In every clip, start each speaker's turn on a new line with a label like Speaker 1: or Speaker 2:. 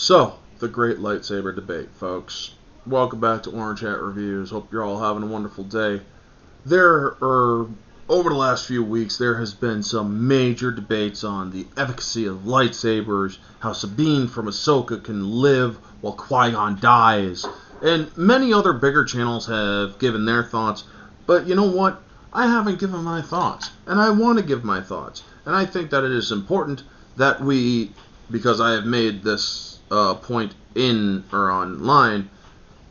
Speaker 1: So, the great lightsaber debate, folks. Welcome back to Orange Hat Reviews. Hope you're all having a wonderful day. Over the last few weeks, there has been some major debates on the efficacy of lightsabers, how Sabine from Ahsoka can live while Qui-Gon dies, and many other bigger channels have given their thoughts. But you know what? I haven't given my thoughts, and I want to give my thoughts. And I think that it is important that because I have made this point in or online,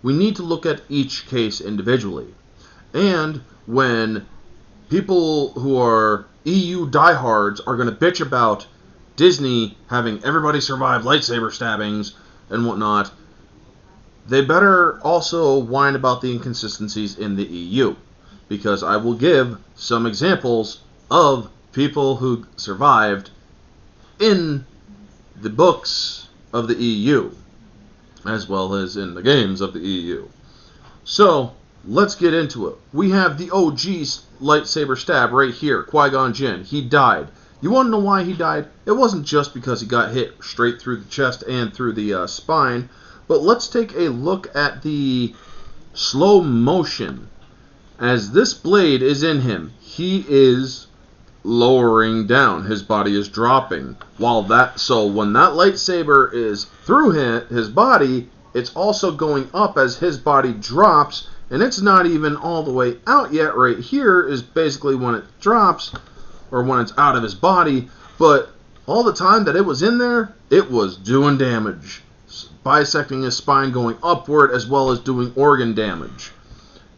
Speaker 1: we need to look at each case individually. And when people who are EU diehards are going to bitch about Disney having everybody survive lightsaber stabbings and whatnot, they better also whine about the inconsistencies in the EU. Because I will give some examples of people who survived in the books of the EU, as well as in the games of the EU. So, let's get into it. We have the OG lightsaber stab right here, Qui-Gon Jinn. He died. You want to know why he died? It wasn't just because he got hit straight through the chest and through the spine, but let's take a look at the slow motion. As this blade is in him, he is lowering down. His body is dropping. So when that lightsaber is through his body, it's also going up as his body drops, and it's not even all the way out yet. Right here is basically when it drops, or when it's out of his body, but all the time that it was in there, it was doing damage. Bisecting his spine, going upward, as well as doing organ damage.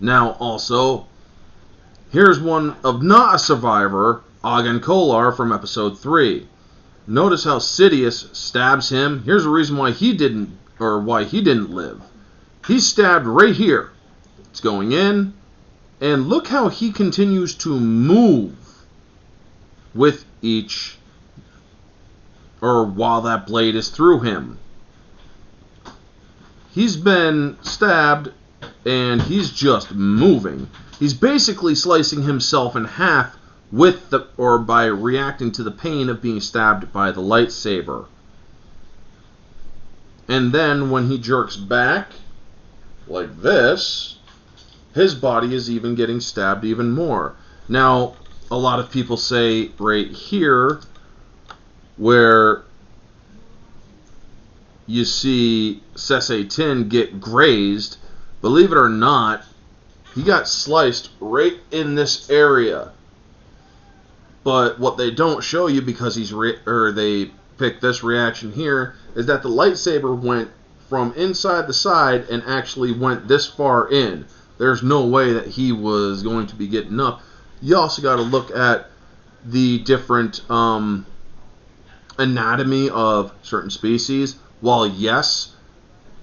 Speaker 1: Now also, here's one of not a survivor, Agen Kolar from episode 3. Notice how Sidious stabs him. Here's the reason why he didn't live. He's stabbed right here. It's going in, and look how he continues to move with while that blade is through him. He's been stabbed, and he's just moving. He's basically slicing himself in half by reacting to the pain of being stabbed by the lightsaber. And then when he jerks back, like this, his body is even getting stabbed even more. Now, a lot of people say right here, where you see Sese Tin get grazed, believe it or not, he got sliced right in this area. But what they don't show you, because they pick this reaction here, is that the lightsaber went from inside the side and actually went this far in. There's no way that he was going to be getting up. You also got to look at the different anatomy of certain species. While yes,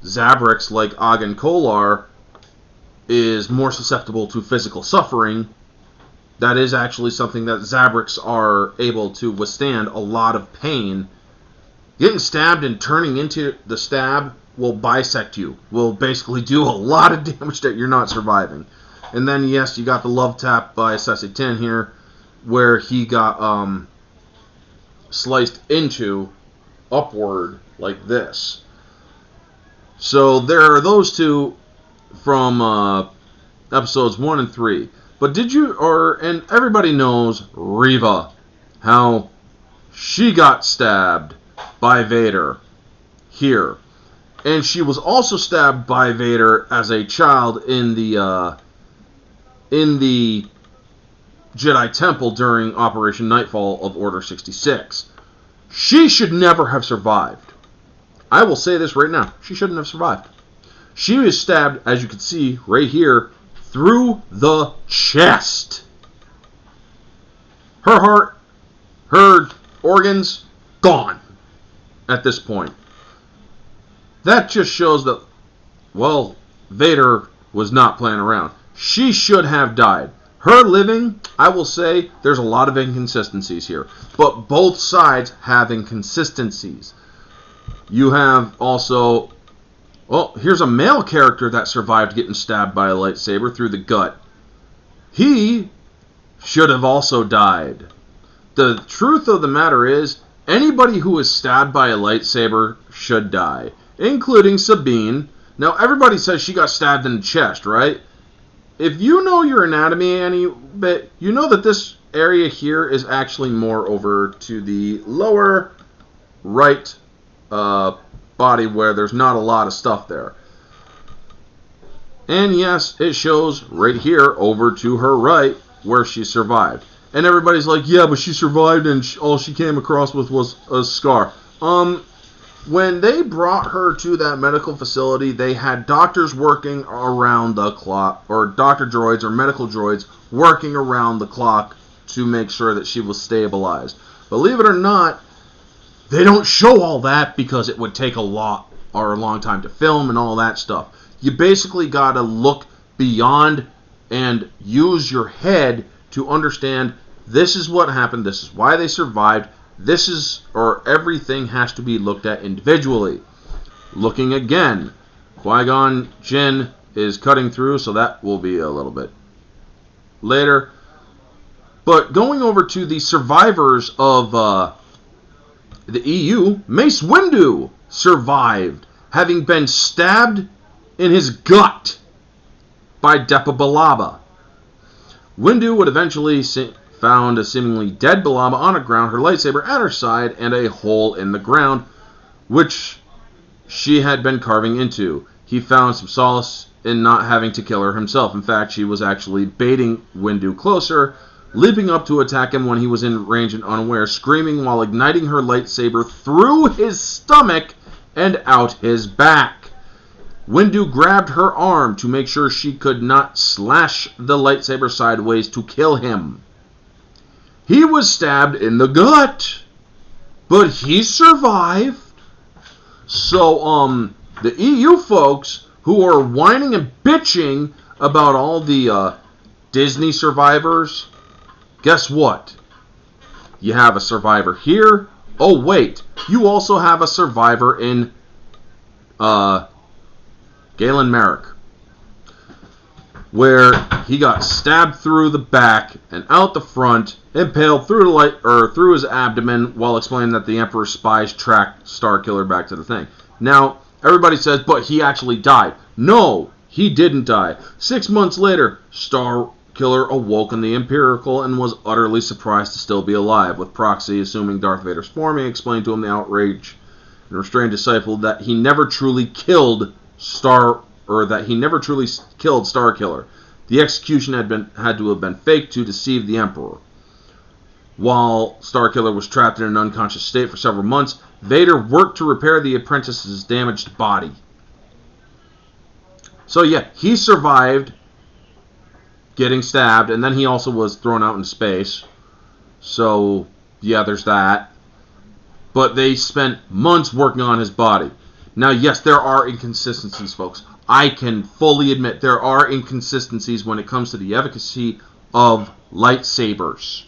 Speaker 1: Zabrix, like Agen Kolar, is more susceptible to physical suffering, that is actually something that Zabrix are able to withstand, a lot of pain. Getting stabbed and turning into the stab will bisect you, will basically do a lot of damage that you're not surviving. And then yes, you got the love tap by Sese Tin here, where he got sliced into upward like this. So there are those two from episodes 1 and 3. But and everybody knows Reva, how she got stabbed by Vader here. And she was also stabbed by Vader as a child in the Jedi Temple during Operation Nightfall of Order 66. She should never have survived. I will say this right now. She shouldn't have survived. She was stabbed, as you can see right here, through the chest. Her heart, her organs, gone at this point. That just shows that, well, Vader was not playing around. She should have died. Her living, I will say, there's a lot of inconsistencies here. But both sides have inconsistencies. You have also, well, here's a male character that survived getting stabbed by a lightsaber through the gut. He should have also died. The truth of the matter is, anybody who is stabbed by a lightsaber should die. including Sabine. Now, everybody says she got stabbed in the chest, right? If you know your anatomy any bit, you know that this area here is actually more over to the lower right body where there's not a lot of stuff there. And yes, it shows right here over to her right where she survived. And everybody's like, yeah, but she survived and all she came across with was a scar. When they brought her to that medical facility, they had doctors working around the clock, or doctor droids or medical droids working around the clock to make sure that she was stabilized. Believe it or not, they don't show all that because it would take a long time to film and all that stuff. You basically got to look beyond and use your head to understand this is what happened, this is why they survived. Everything has to be looked at individually. Looking again, Qui-Gon Jinn is cutting through, so that will be a little bit later. But going over to the survivors of the EU, Mace Windu survived, having been stabbed in his gut by Depa Billaba. Windu would eventually found a seemingly dead Billaba on the ground, her lightsaber at her side, and a hole in the ground, which she had been carving into. He found some solace in not having to kill her himself. In fact, she was actually baiting Windu closer, leaping up to attack him when he was in range and unaware, screaming while igniting her lightsaber through his stomach and out his back. Windu grabbed her arm to make sure she could not slash the lightsaber sideways to kill him. He was stabbed in the gut, but he survived. So, the EU folks who are whining and bitching about all the Disney survivors, guess what? You have a survivor here. Oh, wait. You also have a survivor in Galen Merrick, where he got stabbed through the back and out the front, impaled through his abdomen, while explaining that the Emperor's spies tracked Starkiller back to the thing. Now, everybody says, but he actually died. No, he didn't die. 6 months later, Starkiller awoke in the Imperial and was utterly surprised to still be alive, with Proxy, assuming Darth Vader's form, he explained to him the outrage and restrained disciple that he never truly killed Starkiller. The execution had to have been faked to deceive the Emperor. While Starkiller was trapped in an unconscious state for several months, Vader worked to repair the apprentice's damaged body. So yeah, he survived getting stabbed, and then he also was thrown out into space. So yeah, there's that. But they spent months working on his body. Now, yes, there are inconsistencies, folks. I can fully admit there are inconsistencies when it comes to the efficacy of lightsabers.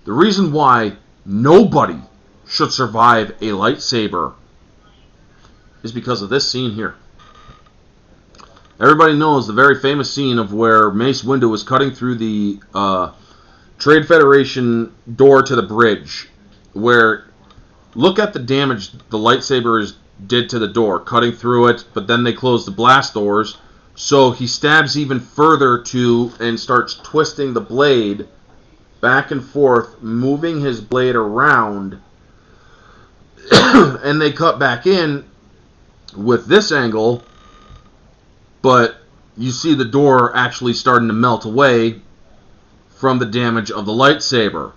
Speaker 1: The reason why nobody should survive a lightsaber is because of this scene here. Everybody knows the very famous scene of where Mace Windu was cutting through the Trade Federation door to the bridge, where look at the damage the lightsabers did to the door, cutting through it, but then they closed the blast doors, so he stabs even further and starts twisting the blade back and forth, moving his blade around, and they cut back in with this angle, but you see the door actually starting to melt away from the damage of the lightsaber.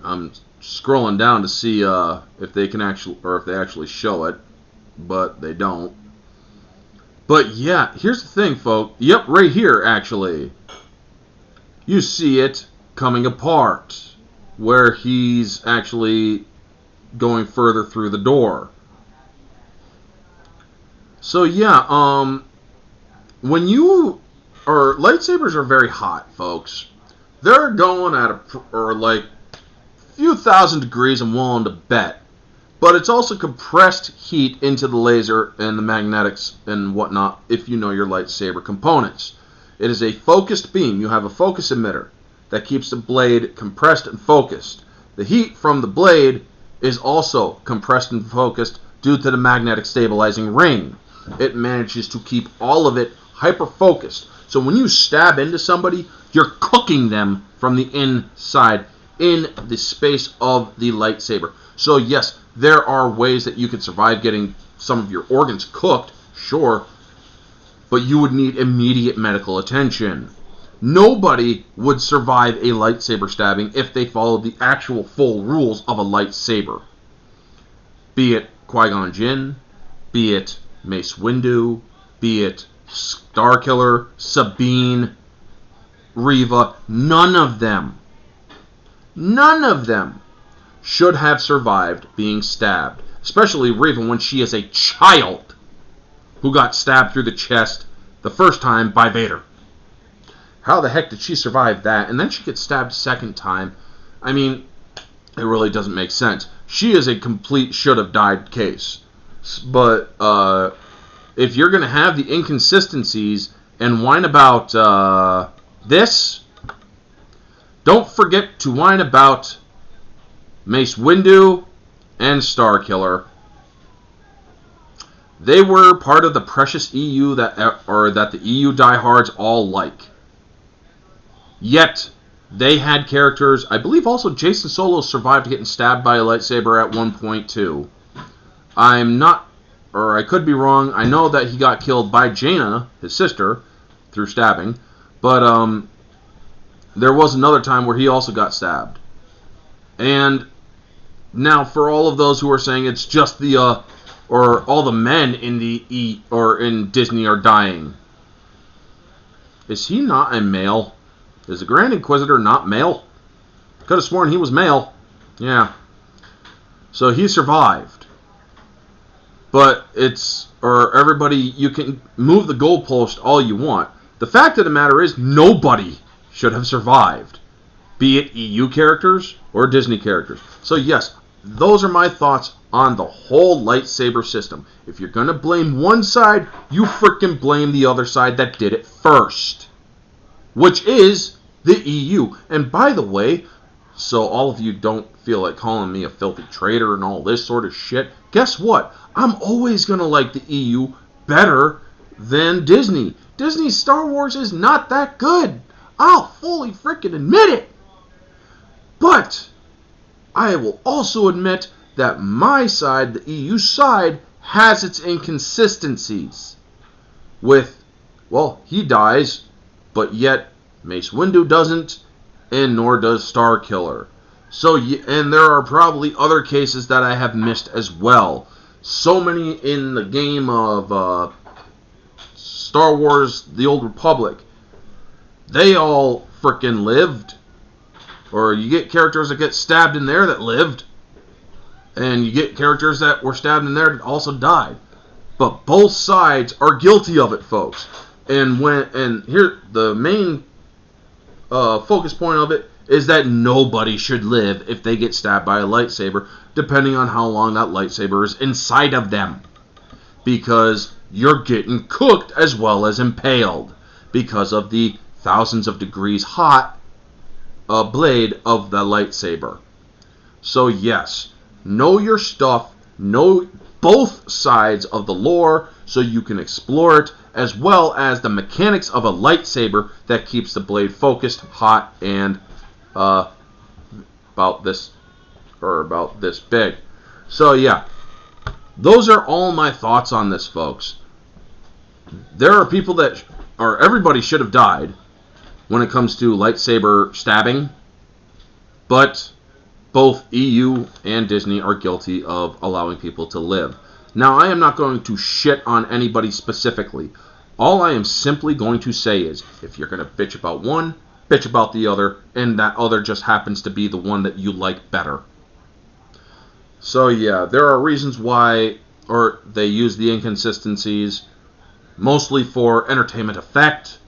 Speaker 1: I'm scrolling down to see if they actually show it, but they don't. But yeah, here's the thing, folks. Yep, right here actually. You see it coming apart, where he's actually going further through the door. So yeah, lightsabers are very hot, folks. They're going at few thousand degrees, I'm willing to bet. But it's also compressed heat into the laser and the magnetics and whatnot, if you know your lightsaber components. It is a focused beam. You have a focus emitter that keeps the blade compressed and focused. The heat from the blade is also compressed and focused due to the magnetic stabilizing ring. It manages to keep all of it hyper-focused. So when you stab into somebody, you're cooking them from the inside in the space of the lightsaber. So yes, there are ways that you can survive getting some of your organs cooked, sure, but you would need immediate medical attention. Nobody would survive a lightsaber stabbing if they followed the actual full rules of a lightsaber. Be it Qui-Gon Jinn, be it Mace Windu, be it Starkiller, Sabine, Reva, none of them should have survived being stabbed. Especially Reva when she is a child who got stabbed through the chest the first time by Vader. How the heck did she survive that? And then she gets stabbed a second time. I mean, it really doesn't make sense. She is a complete should-have-died case. But if you're going to have the inconsistencies and whine about this, don't forget to whine about Mace Windu and Starkiller. They were part of the precious EU that the EU diehards all like. Yet, they had characters. I believe also Jason Solo survived getting stabbed by a lightsaber at one point too. I'm not, or I could be wrong. I know that he got killed by Jaina, his sister, through stabbing. But there was another time where he also got stabbed. And now, for all of those who are saying it's just the or all the men in in Disney are dying, is he not a male? Is the Grand Inquisitor not male? Could have sworn he was male. Yeah. So he survived. But everybody, you can move the goalpost all you want. The fact of the matter is, nobody should have survived. Be it EU characters or Disney characters. So yes, those are my thoughts on the whole lightsaber system. If you're going to blame one side, you frickin' blame the other side that did it first. Which is the EU. And by the way, so all of you don't feel like calling me a filthy traitor and all this sort of shit, guess what? I'm always going to like the EU better than Disney. Disney's Star Wars is not that good. I'll fully frickin' admit it. But I will also admit that my side, the EU side, has its inconsistencies. With, well, he dies, but yet Mace Windu doesn't, and nor does Starkiller. So, and there are probably other cases that I have missed as well. So many in the game of Star Wars: The Old Republic. They all frickin' lived. Or you get characters that get stabbed in there that lived. And you get characters that were stabbed in there that also died. But both sides are guilty of it, folks. And here, the main focus point of it is that nobody should live if they get stabbed by a lightsaber, depending on how long that lightsaber is inside of them. Because you're getting cooked as well as impaled. Because of the thousands of degrees hot blade of the lightsaber. So yes, know your stuff, know both sides of the lore so you can explore it, as well as the mechanics of a lightsaber that keeps the blade focused, hot, and about this big. So yeah, those are all my thoughts on this, folks. There are people that, or everybody should have died when it comes to lightsaber stabbing, but both EU and Disney are guilty of allowing people to live. Now, I am not going to shit on anybody specifically. All I am simply going to say is, if you're going to bitch about one, bitch about the other, and that other just happens to be the one that you like better. So yeah, there are reasons why, or they use the inconsistencies, mostly for entertainment effect.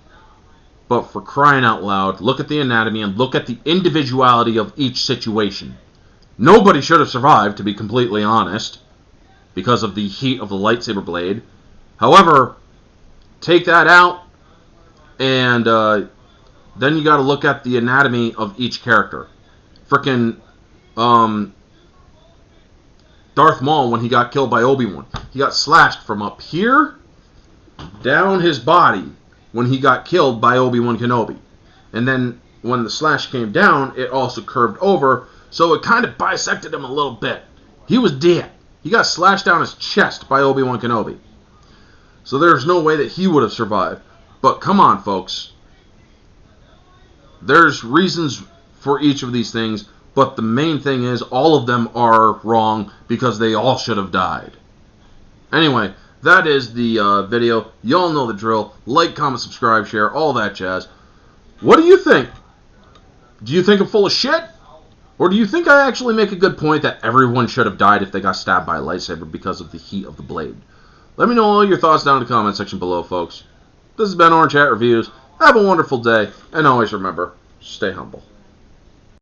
Speaker 1: But for crying out loud, look at the anatomy and look at the individuality of each situation. Nobody should have survived, to be completely honest, because of the heat of the lightsaber blade. However, take that out, and then you got to look at the anatomy of each character. Frickin', Darth Maul when he got killed by Obi-Wan. He got slashed from up here down his body when he got killed by Obi-Wan Kenobi. And then when the slash came down, it also curved over, so it kind of bisected him a little bit. He was dead. He got slashed down his chest by Obi-Wan Kenobi. So there's no way that he would have survived. But come on, folks. There's reasons for each of these things, but the main thing is all of them are wrong because they all should have died. Anyway, that is the video. Y'all know the drill. Like, comment, subscribe, share, all that jazz. What do you think? Do you think I'm full of shit? Or do you think I actually make a good point that everyone should have died if they got stabbed by a lightsaber because of the heat of the blade? Let me know all your thoughts down in the comment section below, folks. This has been Orange Hat Reviews. Have a wonderful day, and always remember, stay humble.